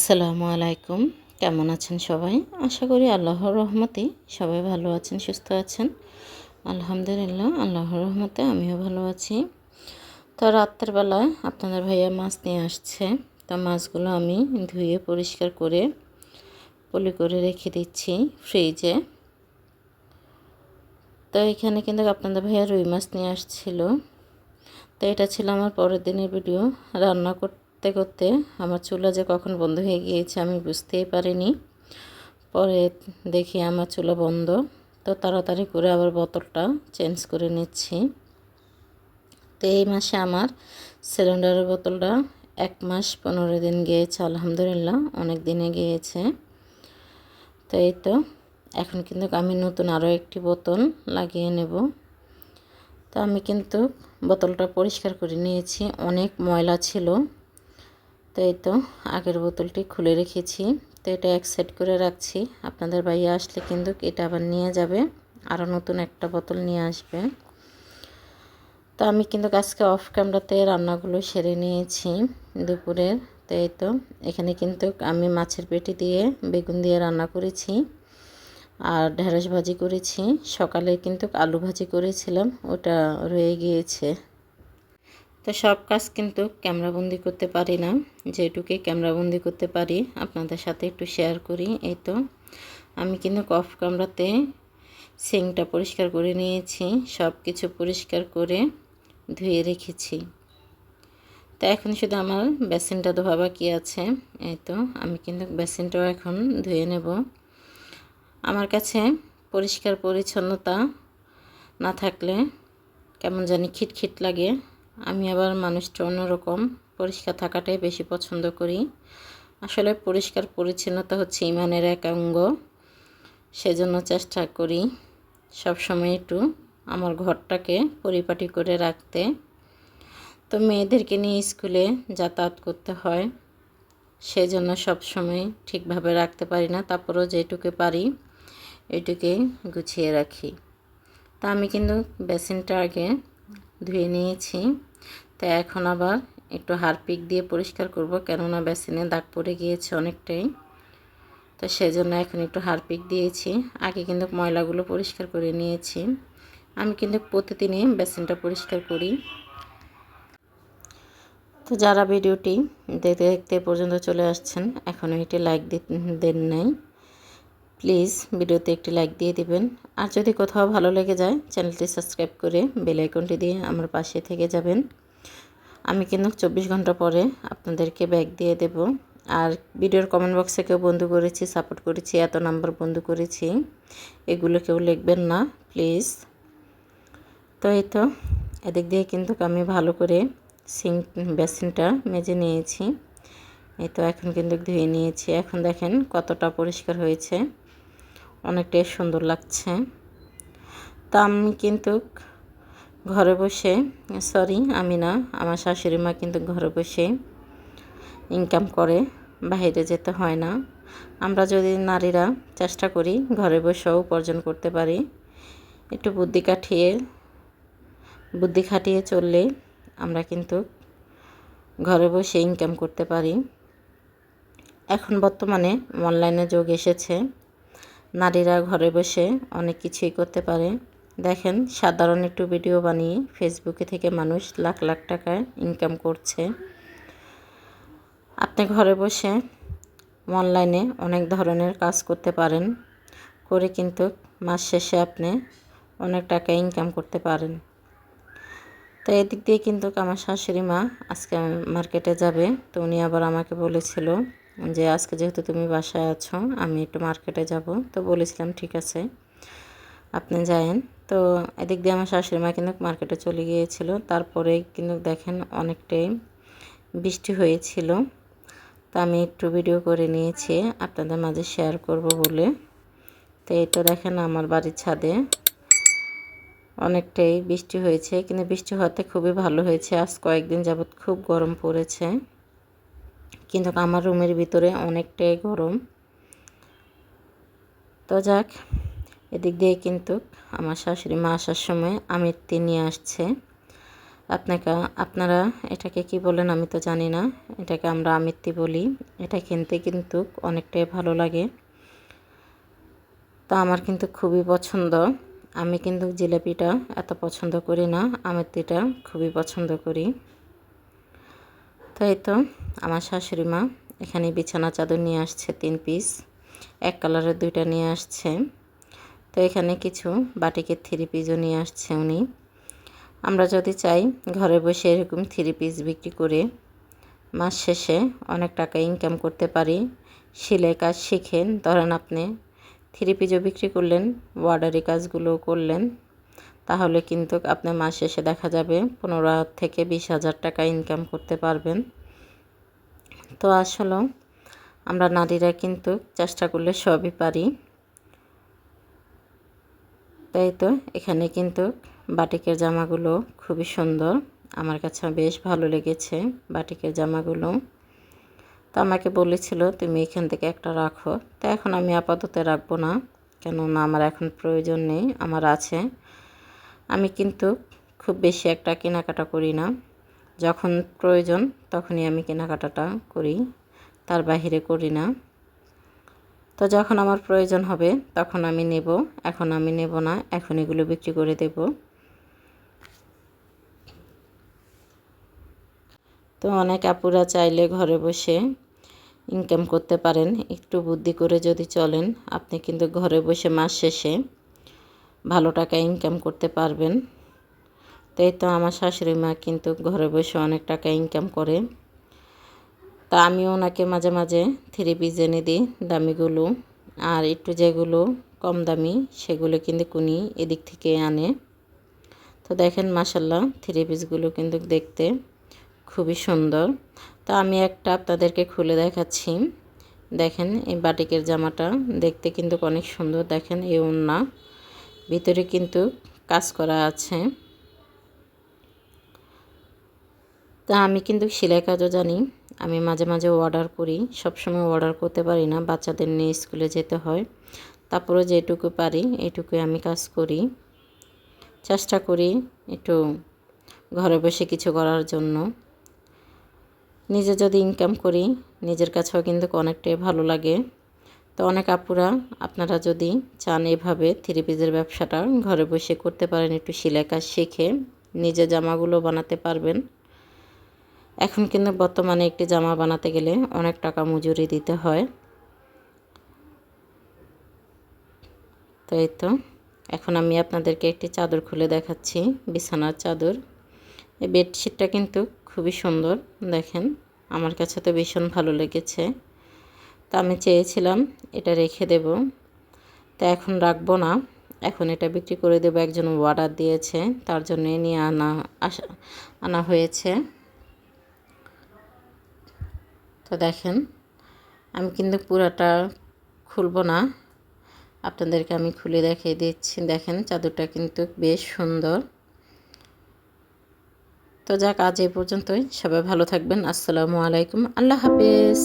আসসালামু আলাইকুম। কেমন আছেন সবাই? আশা করি আল্লাহর রহমতে সবাই ভালো আছেন, সুস্থ আছেন। আলহামদুলিল্লাহ, আল্লাহর রহমতে আমিও ভালো আছি। তো রাতের বেলায় আপনাদের ভাইয়া মাছ নিয়ে আসছে। তো মাছগুলো আমি ধুয়ে পরিষ্কার করে পলি করে রেখে দিচ্ছি ফ্রিজে। তো এখানে কিন্তু আপনাদের ভাইয়া রুই মাছ নিয়ে আসছিল। তো এটা ছিল আমার পরের দিনের ভিডিও। রান্না করতে করতে আমার চুলা যে কখন বন্ধ হয়ে গিয়েছে আমি বুঝতেই পারিনি। পরে দেখি আমার চুলা বন্ধ। তো তাড়াতাড়ি করে আবার বোতলটা চেঞ্জ করে নিচ্ছি। তো এই মাসে আমার সিলিন্ডারের বোতলটা 1 মাস 15 দিন গিয়েছে, আলহামদুলিল্লাহ অনেক দিনে গিয়েছে। তো এই তো এখন কিন্তু আমি নতুন আরও একটি বোতল লাগিয়ে নেব। তো আমি কিন্তু বোতলটা পরিষ্কার করে নিয়েছি, অনেক ময়লা ছিল। তো এই তো আগের বোতলটি খুলে রেখেছি। তো এটা এক সাইড করে রাখছি। আপনাদের ভাইয়া আসলে কিন্তু এটা আবার নিয়ে যাবে, আরও নতুন একটা বোতল নিয়ে আসবে। তো আমি কিন্তু আজকে অফ ক্যামেরাতে রান্নাগুলো সেরে নিয়েছি দুপুরের। তো এই তো এখানে কিন্তু আমি মাছের পেটি দিয়ে বেগুন দিয়ে রান্না করেছি আর ঢেঁড়স ভাজি করেছি। সকালে কিন্তু আলু ভাজি করেছিলাম, ওটা রয়ে গিয়েছে। তো সব কাজ কিন্তু ক্যামেরাবন্দি করতে পারি না, যেটুকুই ক্যামেরাবন্দি করতে পারি আপনাদের সাথে একটু শেয়ার করি। এই তো আমি কিন্তু অফ ক্যামেরাতে সিঙ্কটা পরিষ্কার করে নিয়েছি, সব কিছু পরিষ্কার করে ধুয়ে রেখেছি। তো এখন শুধু আমার বেসিনটা ধোয়া বাকি আছে। এই তো আমি কিন্তু বেসিনটাও এখন ধুয়ে নেব। আমার কাছে পরিষ্কার পরিচ্ছন্নতা না থাকলে কেমন জানি খিটখিট লাগে। আমি আবার মানুষটা অন্যরকম, পরিষ্কার থাকাটাই বেশি পছন্দ করি। আসলে পরিষ্কার পরিচ্ছন্নতা হচ্ছে ইমানের এক অঙ্গ, সেজন্য চেষ্টা করি সবসময় একটু আমার ঘরটাকে পরিপাটি করে রাখতে। তো মেয়েদেরকে নিয়ে স্কুলে যাতায়াত করতে হয়, সেজন্য সবসময় ঠিকভাবে রাখতে পারি না, তারপরেও যেটুকু পারি এইটুকুই গুছিয়ে রাখি। তা আমি কিন্তু বেসিনটা আগে ধুয়ে নিয়েছি। তো এখন আবার একটু হারপিক দিয়ে পরিষ্কার করব, কেননা বেসিনে দাগ পড়ে গিয়েছে অনেকটাই। তো সেজন্য এখন একটু হারপিক দিয়েছি। আগে কিন্তু ময়লাগুলো পরিষ্কার করে নিয়েছি। আমি কিন্তু প্রতিদিনই বেসিনটা পরিষ্কার করি। তো যারা ভিডিওটি দেখতে দেখতে পর্যন্ত চলে আসছেন, এখনও একটি লাইক দেন নাই, প্লিজ ভিডিওতে একটি লাইক দিয়ে দিবেন। আর যদি কোথাও ভালো লেগে যায় চ্যানেলটি সাবস্ক্রাইব করে বেল আইকনটি দিয়ে আমার পাশে থেকে যাবেন। আমি কিন্তু 24 ঘন্টা পরে আপনাদেরকে ব্যাক দিয়ে দেব। আর ভিডিওর কমেন্ট বক্সে কেউ বন্ধু করেছি, সাপোর্ট করেছি, এত নাম্বার বন্ধু করেছি, এগুলো কেউ লিখবেন না প্লিজ। তো এই তো এদিক দিয়ে কিন্তু আমি ভালো করে বেসিনটা মেজে নিয়েছি। এই তো এখন কিন্তু ধুয়ে নিয়েছি। এখন দেখেন কতটা পরিষ্কার হয়েছে, অনেকটাই সুন্দর লাগছে। তা আমি কিন্তু ঘরে বসে, আমি না, আমার শাশুড়ি মা কিন্তু ঘরে বসে ইনকাম করে, বাইরে যেতে হয় না। আমরা যদি নারীরা চেষ্টা করি ঘরে বসেও উপার্জন করতে পারি, একটু বুদ্ধি খাটিয়ে চললে আমরা কিন্তু ঘরে বসে ইনকাম করতে পারি। এখন বর্তমানে অনলাইনে যুগ এসেছে, নারীরা ঘরে বসে অনেক কিছুই করতে পারে। দেখেন সাধারণ একটু ভিডিও বানিয়ে ফেসবুকে থেকে মানুষ লাখ লাখ টাকা ইনকাম করছে। আপনি ঘরে বসে অনলাইনে অনেক ধরনের কাজ করতে পারেন, করে কিন্তু মাস শেষে আপনি অনেক টাকা ইনকাম করতে পারেন। তো এদিক দিয়ে কিন্তু আমার শাশুড়ি মা আজকে মার্কেটে যাবে। তো উনি আবার আমাকে বলেছিল যে আজকে যেহেতু তুমি বাসায় আছো আমি একটু মার্কেটে যাব। তো বলেছিলাম ঠিক আছে আপনি যায়েন। তো এদিক দিয়ে আমার শাশুড়ি মা কিন্তু মার্কেটে চলে গিয়েছিল। তারপরে কিন্তু দেখেন অনেকটাই বৃষ্টি হয়েছিল। তো আমি একটু ভিডিও করে নিয়েছি আপনাদের মাঝে শেয়ার করব বলে। তো এই তো দেখেন আমার বাড়ির ছাদে অনেকটাই বৃষ্টি হয়েছে, কিন্তু বৃষ্টি হওয়াতে খুবই ভালো হয়েছে। আজ কয়েকদিন যাবৎ খুব গরম পড়েছে, কিন্তু আমার রুমের ভিতরে অনেকটাই গরম। তো যাক, এদিক দিয়ে কিন্তু আমার শাশুড়ি মা আসার সময় আমিত্তি নিয়ে আসছে। আপনারা এটাকে কি বলেন আমি তো জানি না। এটাকে আমরা আমিত্তি বলি। এটা খেতে কিন্তু অনেকটাই ভালো লাগে। তো আমার কিন্তু খুবই পছন্দ। আমি কিন্তু জিলাপিটা এত পছন্দ করি না, আমিত্তিটা খুবই পছন্দ করি। তাই তো আমার শাশুড়ি মা এখানে বিছানা চাদর নিয়ে আসছে 3 পিস, এক কালারের 2টা নিয়ে আসছে। তো এখানে কিছু বাটিকের 3 পিসও নিয়ে আসছে উনি। আমরা যদি চাই ঘরে বসে এরকম 3 পিস বিক্রি করে মাস শেষে অনেক টাকা ইনকাম করতে পারি। সেলাই কাজ শিখে ধরেন আপনি 3 পিসও বিক্রি করলেন, ওয়ার্ডারি কাজগুলো করলেন, তাহলে কিন্তু আপনি মাস শেষে দেখা যাবে 15 থেকে 20,000 টাকা ইনকাম করতে পারবেন। তো আসলে আমরা নারীরা কিন্তু চেষ্টা করলে সবই পারি। তাই তো এখানে কিন্তু বাটিকের জামাগুলো খুবই সুন্দর, আমার কাছে বেশ ভালো লেগেছে বাটিকের জামাগুলো। তো আমাকে বলেছিল তুমি এখান থেকে একটা রাখো। তো এখন আমি আপাতত রাখবো না, কেননা আমার এখন প্রয়োজন নেই, আমার আছে। আমি কিন্তু খুব বেশি একটা কেনাকাটা করি না, যখন প্রয়োজন তখনই আমি কেনাকাটাটা করি, তার বাহিরে করি না। তো যখন আমার প্রয়োজন হবে তখন আমি নেব, এখন আমি নেব না, এখন এগুলো বিক্রি করে দেব। তো অনেক আপুরা চাইলে ঘরে বসে ইনকাম করতে পারেন, একটু বুদ্ধি করে যদি চলেন আপনি কিন্তু ঘরে বসে মাস শেষে ভালো টাকা ইনকাম করতে পারবেন। তাই তো আমার শাশুড়ি মা কিন্তু ঘরে বসে অনেক টাকা ইনকাম করে। তা আমিও ওনাকে মাঝে মাঝে 3 পিস এনে দিই দামিগুলো, আর একটু যেগুলো কম দামি সেগুলো কিন্তু উনি এদিক থেকে আনে। তো দেখেন মাশাল্লাহ 3 পিসগুলো কিন্তু দেখতে খুবই সুন্দর। তো আমি একটা আপনাদেরকে খুলে দেখাচ্ছি। দেখেন এই বাটিকের জামাটা দেখতে কিন্তু অনেক সুন্দর। দেখেন এই ওড়না, ভিতরে কিন্তু কাজ করা আছে। তা আমি কিন্তু সেলাই কাজও জানি, আমি মাঝে মাঝে অর্ডার করি, সবসময় অর্ডার করতে পারি না, বাচ্চাদের নিয়ে স্কুলে যেতে হয়। তারপরে যেটুকু পারি এইটুকুই আমি কাজ করি, চেষ্টা করি একটু ঘরে বসে কিছু করার জন্য। নিজে যদি ইনকাম করি নিজের কাছেও কিন্তু অনেকটাই ভালো লাগে। তো অনেক আপুরা আপনারা যদি চান এভাবে 3 পিসের ব্যবসাটা ঘরে বসে করতে পারেন, একটু সেলাই কাজ শিখে নিজে জামাগুলো বানাতে পারবেন। এখন কিন্তু বর্তমানে একটি জামা বানাতে গেলে অনেক টাকা মজুরি দিতে হয়। তো এই তো এখন আমি আপনাদেরকে একটি চাদর খুলে দেখাচ্ছি, বিছানার চাদর। এই বেডশিটটা কিন্তু খুবই সুন্দর, দেখেন আমার কাছে তো ভীষণ ভালো লেগেছে। তো আমি চেয়েছিলাম এটা রেখে দেব, তা এখন রাখবো না, এখন এটা বিক্রি করে দেব। একজন অর্ডার দিয়েছে, তার জন্য নিয়ে আনা হয়েছে। তো দেখেন আমি কিন্তু পুরাটা খুলবো না, আপনাদেরকে আমি খুলে দেখিয়ে দিচ্ছি। দেখেন চাদরটা কিন্তু বেশ সুন্দর। তো যাক আজ এই পর্যন্তই, সবাই ভালো থাকবেন। আসসালামু আলাইকুম, আল্লাহ হাফেজ।